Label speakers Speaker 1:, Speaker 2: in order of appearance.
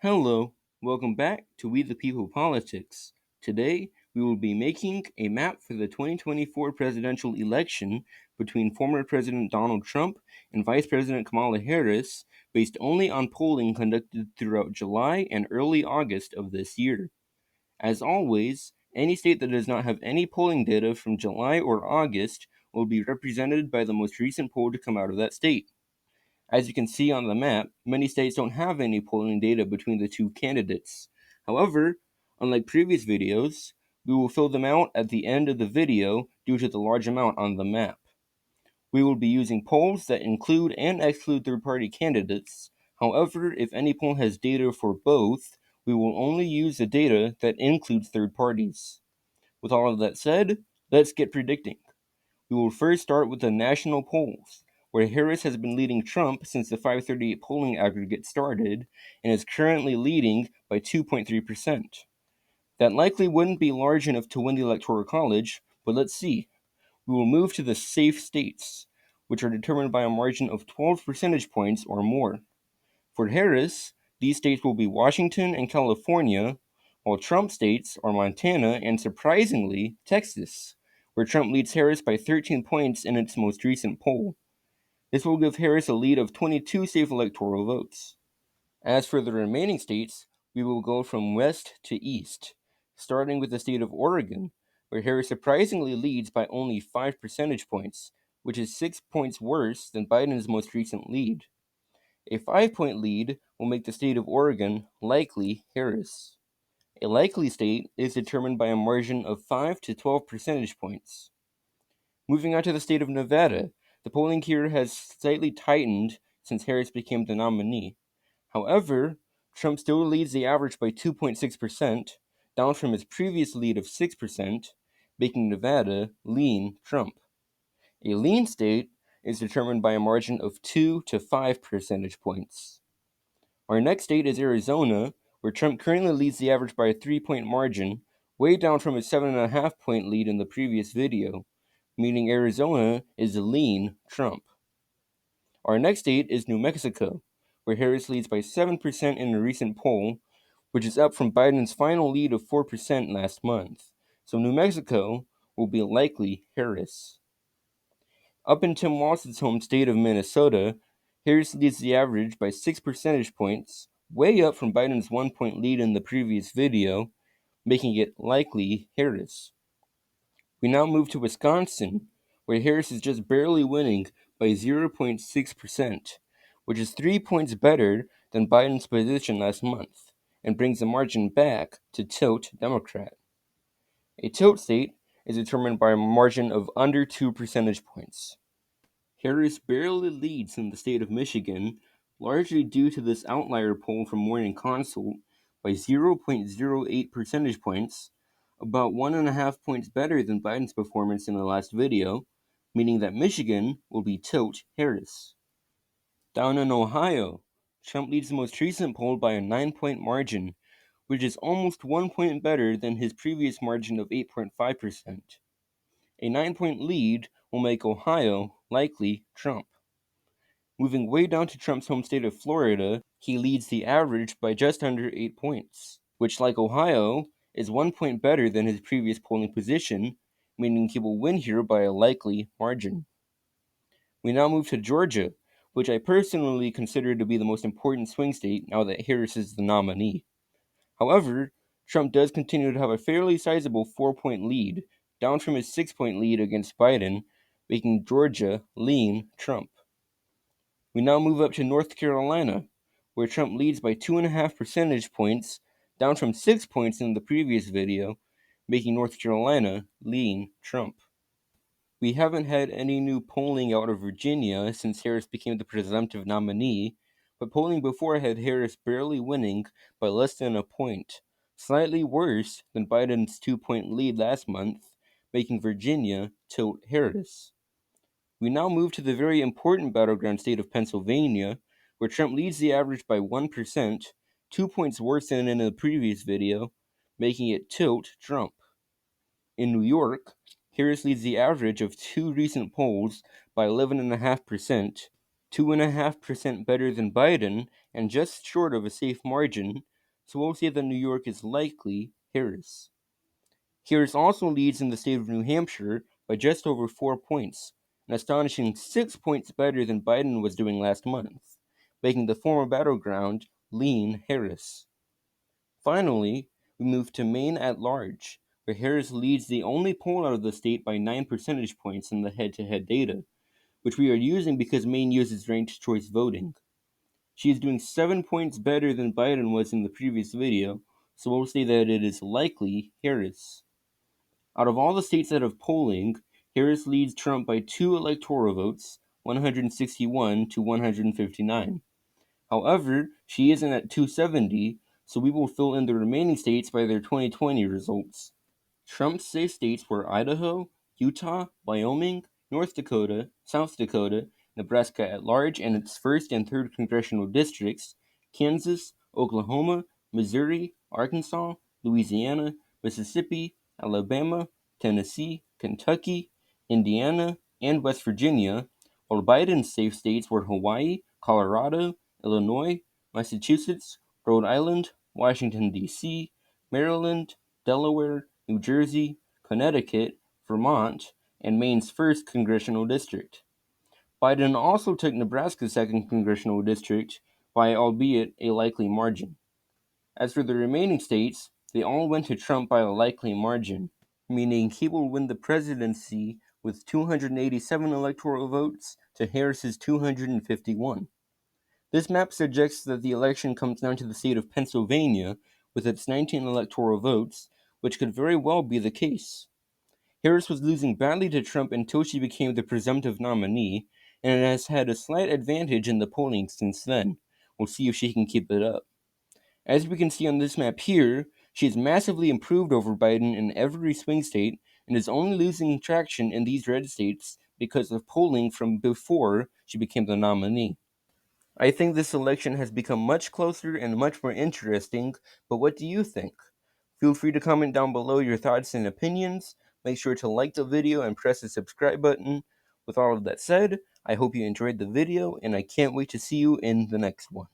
Speaker 1: Hello, welcome back to We the People Politics. Today, we will be making a map for the 2024 presidential election between former President Donald Trump and Vice President Kamala Harris, based only on polling conducted throughout July and early August of this year. As always, any state that does not have any polling data from July or August will be represented by the most recent poll to come out of that state. As you can see on the map, many states don't have any polling data between the two candidates. However, unlike previous videos, we will fill them out at the end of the video due to the large amount on the map. We will be using polls that include and exclude third-party candidates. However, if any poll has data for both, we will only use the data that includes third parties. With all of that said, let's get predicting. We will first start with the national polls, where Harris has been leading Trump since the 538 polling aggregate started and is currently leading by 2.3%. That likely wouldn't be large enough to win the Electoral College, but let's see. We will move to the safe states, which are determined by a margin of 12 percentage points or more. For Harris, these states will be Washington and California, while Trump states are Montana and, surprisingly, Texas, where Trump leads Harris by 13 points in its most recent poll. This will give Harris a lead of 22 safe electoral votes. As for the remaining states, we will go from west to east, starting with the state of Oregon, where Harris surprisingly leads by only 5 percentage points, which is 6 points worse than Biden's most recent lead. A 5-point lead will make the state of Oregon likely Harris. A likely state is determined by a margin of 5 to 12 percentage points. Moving on to the state of Nevada, the polling here has slightly tightened since Harris became the nominee. However, Trump still leads the average by 2.6%, down from his previous lead of 6%, making Nevada lean Trump. A lean state is determined by a margin of 2 to 5 percentage points. Our next state is Arizona, where Trump currently leads the average by a 3-point margin, way down from his 7.5-point lead in the previous video, meaning Arizona is lean Trump. Our next state is New Mexico, where Harris leads by 7% in a recent poll, which is up from Biden's final lead of 4% last month. So New Mexico will be likely Harris. Up in Tim Walz's home state of Minnesota, Harris leads the average by 6 percentage points, way up from Biden's 1-point lead in the previous video, making it likely Harris. We now move to Wisconsin, where Harris is just barely winning by 0.6%, which is 3 points better than Biden's position last month, and brings the margin back to tilt Democrat. A tilt state is determined by a margin of under 2 percentage points. Harris barely leads in the state of Michigan, largely due to this outlier poll from Morning Consult, by 0.08 percentage points, about 1.5 points better than Biden's performance in the last video, meaning that Michigan will be tilt Harris. Down in Ohio, Trump leads the most recent poll by a 9-point margin, which is almost 1 point better than his previous margin of 8.5%. A 9-point lead will make Ohio likely Trump. Moving way down to Trump's home state of Florida, he leads the average by just under 8 points, which, like Ohio, is 1 point better than his previous polling position, meaning he will win here by a likely margin. We now move to Georgia, which I personally consider to be the most important swing state now that Harris is the nominee. However, Trump does continue to have a fairly sizable 4-point lead, down from his 6-point lead against Biden, making Georgia lean Trump. We now move up to North Carolina, where Trump leads by 2.5 percentage points, down from 6 points in the previous video, making North Carolina lean Trump. We haven't had any new polling out of Virginia since Harris became the presumptive nominee, but polling before had Harris barely winning by less than a point, slightly worse than Biden's 2-point lead last month, making Virginia tilt Harris. We now move to the very important battleground state of Pennsylvania, where Trump leads the average by 1%, 2 points worse than in the previous video, making it tilt Trump. In New York, Harris leads the average of 2 recent polls by 11.5%, 2.5% better than Biden, and just short of a safe margin, so we'll say that New York is likely Harris. Harris also leads in the state of New Hampshire by just over 4 points, an astonishing 6 points better than Biden was doing last month, making the former battleground lean Harris. Finally, we move to Maine at large, where Harris leads the only poll out of the state by 9 percentage points in the head-to-head data, which we are using because Maine uses ranked choice voting. She is doing 7 points better than Biden was in the previous video, so we'll say that it is likely Harris. Out of all the states that have polling, Harris leads Trump by 2 electoral votes, 161 to 159. However, she isn't at 270, so we will fill in the remaining states by their 2020 results. Trump's safe states were Idaho, Utah, Wyoming, North Dakota, South Dakota, Nebraska at large and its 1st and 3rd congressional districts, Kansas, Oklahoma, Missouri, Arkansas, Louisiana, Mississippi, Alabama, Tennessee, Kentucky, Indiana, and West Virginia, while Biden's safe states were Hawaii, Colorado, Illinois, Massachusetts, Rhode Island, Washington, D.C., Maryland, Delaware, New Jersey, Connecticut, Vermont, and Maine's 1st congressional district. Biden also took Nebraska's 2nd congressional district by albeit a likely margin. As for the remaining states, they all went to Trump by a likely margin, meaning he will win the presidency with 287 electoral votes to Harris's 251. This map suggests that the election comes down to the state of Pennsylvania with its 19 electoral votes, which could very well be the case. Harris was losing badly to Trump until she became the presumptive nominee, and has had a slight advantage in the polling since then. We'll see if she can keep it up. As we can see on this map here, she has massively improved over Biden in every swing state and is only losing traction in these red states because of polling from before she became the nominee. I think this election has become much closer and much more interesting, but what do you think? Feel free to comment down below your thoughts and opinions. Make sure to like the video and press the subscribe button. With all of that said, I hope you enjoyed the video, and I can't wait to see you in the next one.